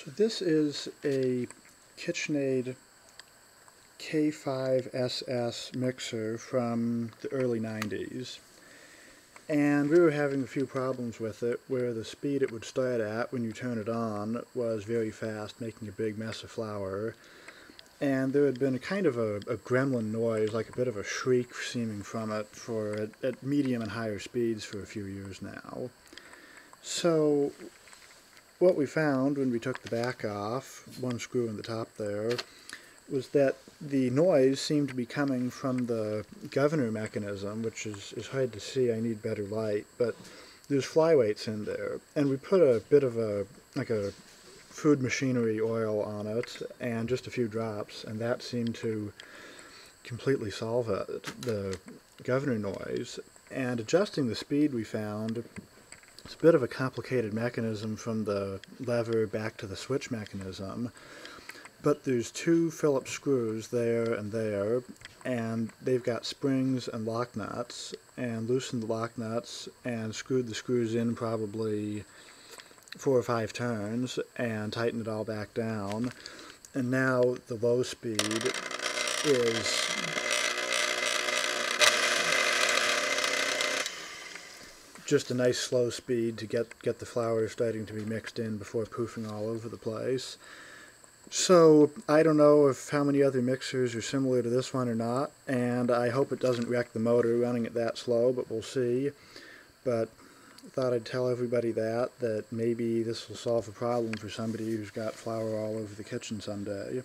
So this is a KitchenAid K5SS Mixer from the early 90s. And we were having a few problems with it where the speed it would start at when you turn it on was very fast, making a big mess of flour. And there had been a kind of a gremlin noise, like a bit of a shriek seeming from it at medium and higher speeds for a few years now. So what we found when we took the back off, one screw in the top there, was that the noise seemed to be coming from the governor mechanism, which is hard to see. I need better light, but there's flyweights in there. And we put a bit of a food machinery oil on it and just a few drops, and that seemed to completely solve it, the governor noise. And adjusting the speed, we found it's a bit of a complicated mechanism from the lever back to the switch mechanism, but there's two Phillips screws there, and they've got springs and lock nuts, and loosened the lock nuts and screwed the screws in probably 4 or 5 turns and tightened it all back down. And now the low speed is just a nice slow speed to get the flour starting to be mixed in before poofing all over the place. So I don't know if how many other mixers are similar to this one or not, and I hope it doesn't wreck the motor running it that slow, but we'll see. But I thought I'd tell everybody that maybe this will solve a problem for somebody who's got flour all over the kitchen someday.